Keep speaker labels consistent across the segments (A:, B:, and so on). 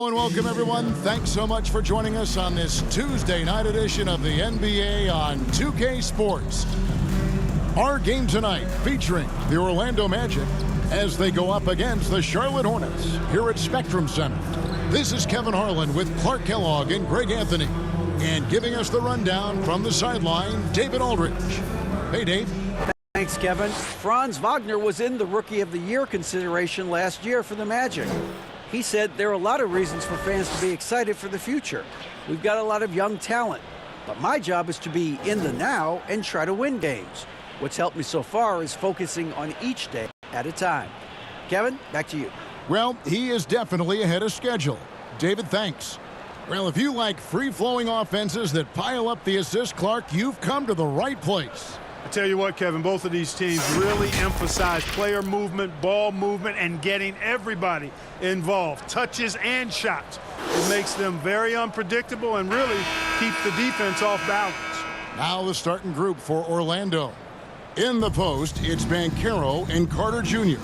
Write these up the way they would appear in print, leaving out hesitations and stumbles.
A: And welcome, everyone. Thanks so much for joining us on this Tuesday night edition of the NBA on 2K Sports. Our game tonight featuring the Orlando Magic as they go up against the Charlotte Hornets here at Spectrum Center. This is Kevin Harlan with Clark Kellogg and Greg Anthony. And giving us the rundown from the sideline, David Aldridge. Hey, Dave.
B: Thanks, Kevin. Franz Wagner was in the Rookie of the Year consideration last year for the Magic. He said there are a lot of reasons for fans to be excited for the future. We've got a lot of young talent, but my job is to be in the now and try to win games. What's helped me so far is focusing on each day at a time. Kevin, back to you.
A: Well, he is definitely ahead of schedule. David, thanks. Well, if you like free-flowing offenses that pile up the assist, Clark, you've come to the right place.
C: I tell you what, Kevin, both of these teams really emphasize player movement, ball movement, and getting everybody involved, touches and shots. It makes them very unpredictable and really keeps the defense off balance.
A: Now the starting group for Orlando. In the post, it's Banchero and Carter Jr.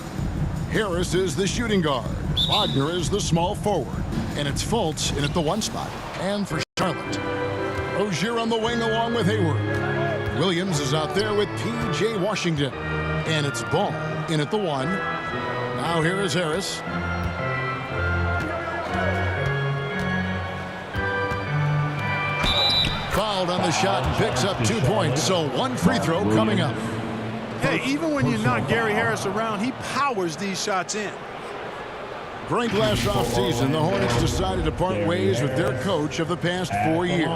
A: Harris is the shooting guard. Wagner is the small forward. And it's Fultz in at the one spot. And for Charlotte, Rozier on the wing along with Hayward. Williams is out there with P.J. Washington. And it's Ball in at the one. Now here is Harris. Fouled on the shot and picks up 2 points. So one free throw coming up.
C: Hey, even when you're not Gary Harris around, he powers these shots in.
A: Greg, last offseason, the Hornets decided to part ways with their coach of the past 4 years.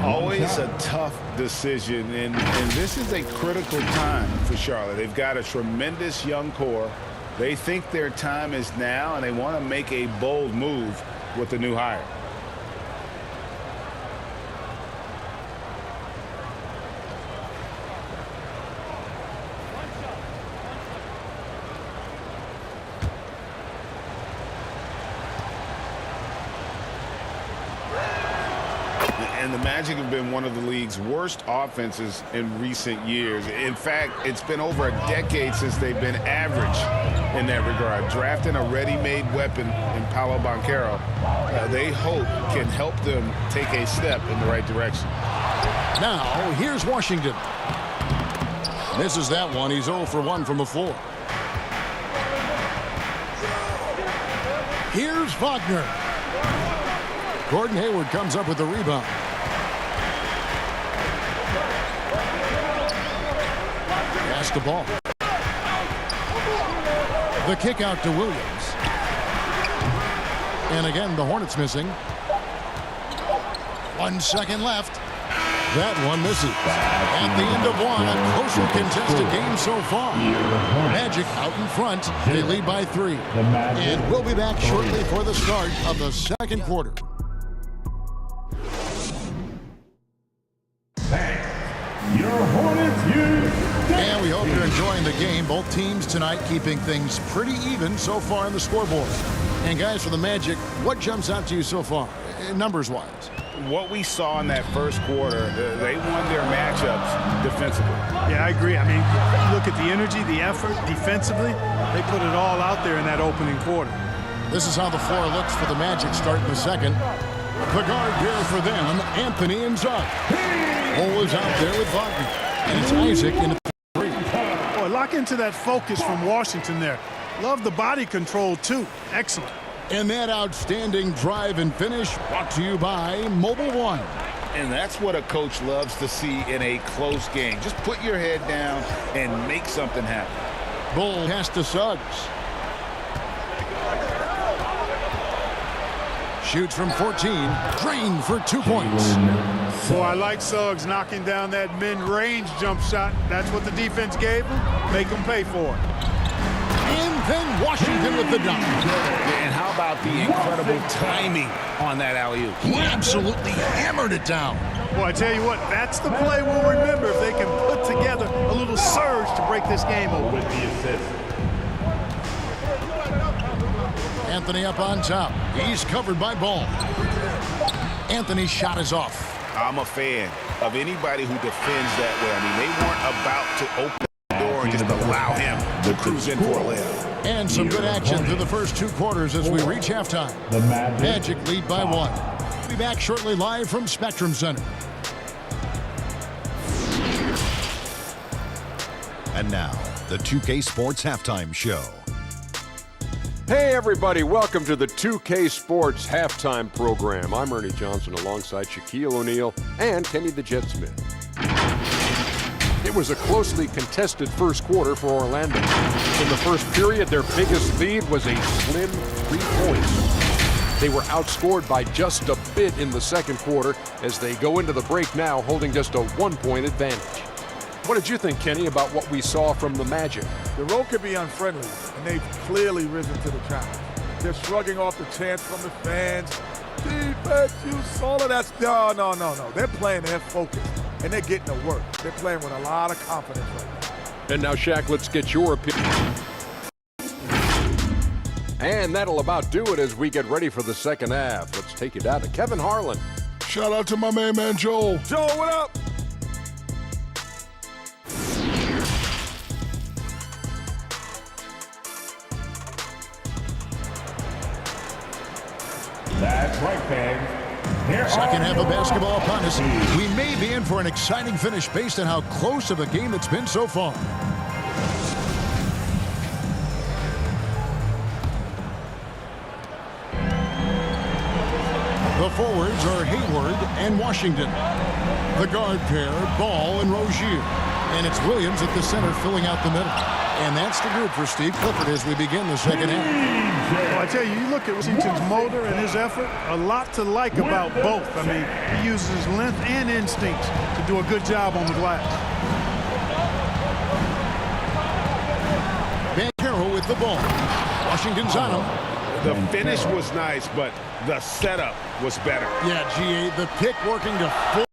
D: Always a tough decision, and this is a critical time for Charlotte. They've got a tremendous young core. They think their time is now, and they want to make a bold move with the new hire. And the Magic have been one of the league's worst offenses in recent years. In fact, it's been over a decade since they've been average in that regard. Drafting a ready-made weapon in Paolo Banchero, they hope can help them take a step in the right direction.
A: Now, here's Washington. Misses that one. He's 0 for 1 from the floor. Here's Wagner. Gordon Hayward comes up with the rebound. Pass the ball. The kick out to Williams. And again, the Hornets missing. 1 second left. That one misses. At the end of one, a closer contested game so far. Magic out in front. They lead by 3. And we'll be back shortly for the start of the second quarter.
E: Your Hornets,
A: and we hope you're enjoying the game. Both teams tonight keeping things pretty even so far on the scoreboard. And guys, for the Magic, what jumps out to you so far, numbers-wise?
D: What we saw in that first quarter, they won their matchups defensively.
C: Yeah, I agree. I mean, look at the energy, the effort defensively. They put it all out there in that opening quarter.
A: This is how the floor looks for the Magic starting the second. The guard here for them, Anthony Inside. Ball is out there with Wagner. And it's Isaac in the 3.
C: Boy, lock into that focus from Washington there. Love the body control, too. Excellent.
A: And that outstanding drive and finish brought to you by Mobile One.
D: And that's what a coach loves to see in a close game. Just put your head down and make something happen.
A: Bull pass to Suggs. Shoots from 14. Drained for 2 points.
C: Boy, I like Suggs knocking down that mid-range jump shot. That's what the defense gave him. Make him pay for it.
A: And then Washington with the dunk.
D: And how about the incredible timing on that alley-oop?
A: He absolutely hammered it down.
C: Boy, I tell you what, that's the play we'll remember if they can put together a little surge to break this game open.
E: with the assist.
A: Anthony up on top. He's covered by Ball. Anthony's shot is off.
D: I'm a fan of anybody who defends that way. I mean, they weren't about to open the door and just allow him to cruise in for a layup.
A: And some good action through the first 2 quarters as we reach halftime.
E: The
A: Magic lead by 1. We'll be back shortly live from Spectrum Center.
F: And now, the 2K Sports Halftime Show.
G: Hey everybody, welcome to the 2K Sports Halftime Program. I'm Ernie Johnson alongside Shaquille O'Neal and Kenny the Jet Smith. It was a closely contested first quarter for Orlando. In the first period, their biggest lead was a slim 3 points. They were outscored by just a bit in the second quarter as they go into the break now holding just a 1-point advantage. What did you think, Kenny, about what we saw from the Magic?
H: The road could be unfriendly, and they've clearly risen to the challenge. They're shrugging off the chants from the fans. Defense, you saw it. That's no. They're playing their focus, and they're getting to work. They're playing with a lot of confidence right now.
G: And now, Shaq, let's get your opinion. And that'll about do it as we get ready for the second half. Let's take you down to Kevin Harlan.
A: Shout out to my man Joel.
H: Joe, what up?
E: That's right, fans. Here
A: Second
E: are
A: half of
E: your
A: basketball upon us.
E: opportunities.
A: We may be in for an exciting finish based on how close of a game it's been so far. The forwards are Hayward and Washington. The guard pair, Ball and Rozier. And it's Williams at the center filling out the middle. And that's the group for Steve Clifford as we begin the second half.
C: Well, I tell you, you look at Washington's motor and his effort, a lot to like about both. I mean, he uses his length and instincts to do a good job on the glass.
A: Banchero with the ball. Washington's on him.
D: The finish was nice, but the setup was better.
A: Yeah, GA, the pick working to full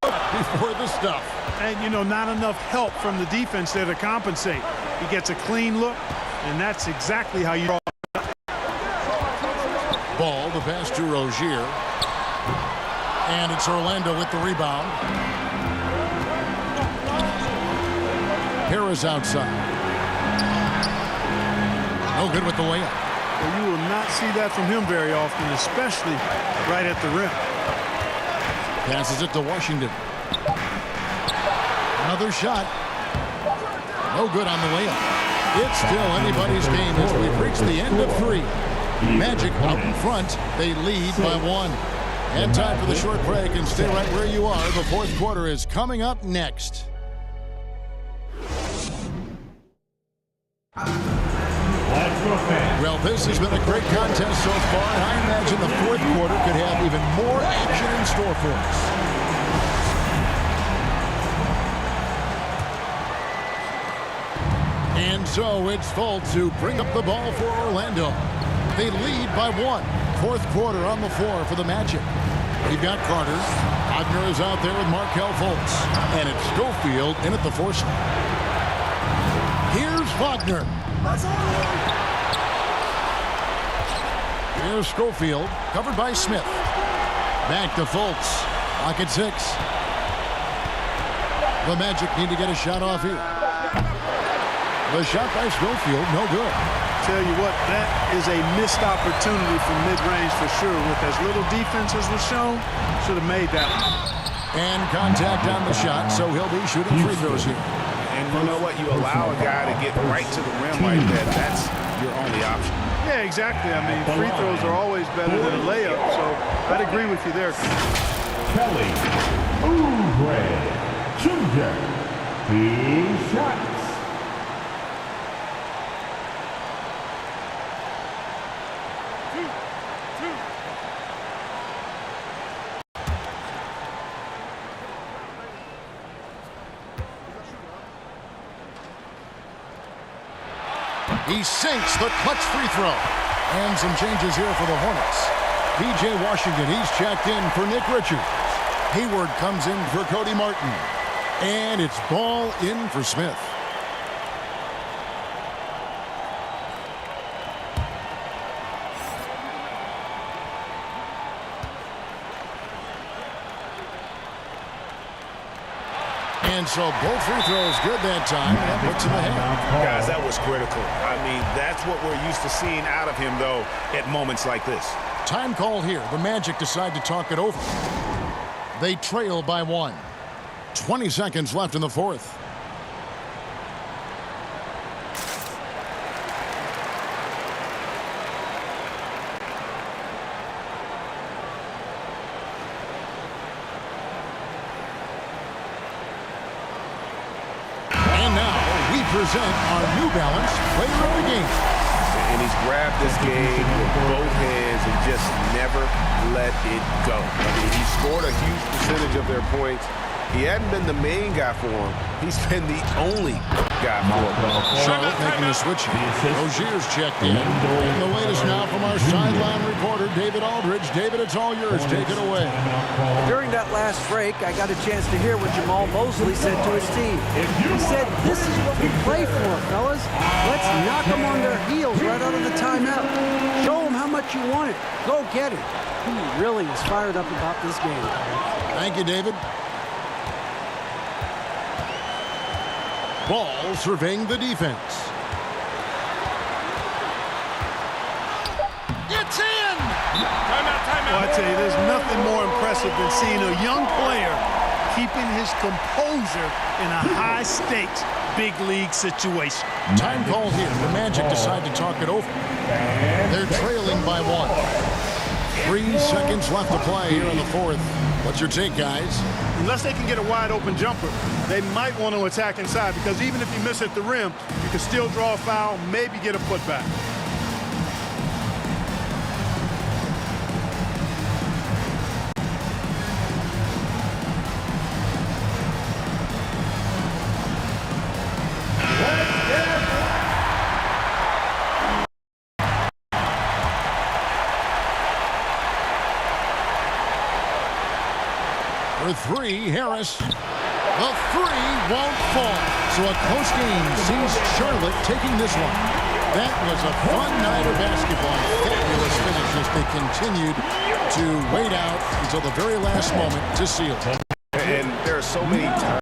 A: before the stuff.
C: And, you know, not enough help from the defense there to compensate. He gets a clean look, and that's exactly how you draw.
A: Ball, the pass to Rozier. And it's Orlando with the rebound. Harris outside. No good with the layup.
C: Well, you will not see that from him very often, especially right at the rim.
A: Passes it to Washington. Another shot. No good on the layup. It's still anybody's game as we've reached the end of 3. Magic out in front. They lead by 1. And time for the short break, and stay right where you are. The fourth quarter is coming up next.
E: Let's go, fans.
A: Well, this has been a great contest so far, and I imagine the fourth quarter could have even more action in store for us. And so it's Fultz to bring up the ball for Orlando. They lead by 1. Fourth quarter on the floor for the Magic. We've got Carter. Wagner is out there with Markelle Fultz. And it's Schofield in at the 4 spot. Here's Wagner. Here's Schofield, covered by Smith. Back to Fultz. Pocket 6. The Magic need to get a shot off here. The shot by Schofield, no good.
C: Tell you what, that is a missed opportunity from mid-range for sure. With as little defense as was shown, should have made that one.
A: And contact on the shot, so he'll be shooting free throws here.
D: And you know what? You allow a guy to get right to the rim like that. That's your only option.
C: Yeah, exactly. I mean, free throws are always better than a layup, so I'd agree with you there.
E: Kelly Oubre Jr. 2 shots.
A: He sinks the clutch free throw. And some changes here for the Hornets. P.J. Washington, he's checked in for Nick Richards. Hayward comes in for Cody Martin. And it's Ball in for Smith. And And so both free throws good that time. That puts him ahead.
D: Guys, that was critical. I mean, that's what we're used to seeing out of him, though, at moments like this.
A: Time call here. The Magic decide to talk it over. They trail by 1. 20 seconds left in the fourth. And now we present our New Balance Player of the Game.
D: And he's grabbed this game with both hands and just never let it go. I mean, he scored a huge percentage of their points. He hadn't been the main guy for him. He's been the only guy for him.
A: Charlotte making a switch here. Rozier's checked in. And the latest now from our sideline reporter, David Aldridge. David, it's all yours. Take it away.
B: During that last break, I got a chance to hear what Jamal Mosley said to his team. He said, "This is what we play for, fellas. Let's knock them on their heels right out of the timeout. Show them how much you want it. Go get it." He really is fired up about this game.
A: Thank you, David. Ball surveying the defense. It's in!
C: Well, I tell you, there's nothing more impressive than seeing a young player keeping his composure in a high-stakes big league situation.
A: Time call here. The Magic decide to talk it over. They're trailing by 1. 3 seconds left to play here in the fourth. What's your take, guys?
C: Unless they can get a wide-open jumper, they might want to attack inside, because even if you miss at the rim, you can still draw a foul, maybe get a putback.
A: For 3, Harris. The 3 won't fall. So a close game sees Charlotte taking this one. That was a fun night of basketball. Fabulous finish as they continued to wait out until the very last moment to seal it.
D: And there are so many times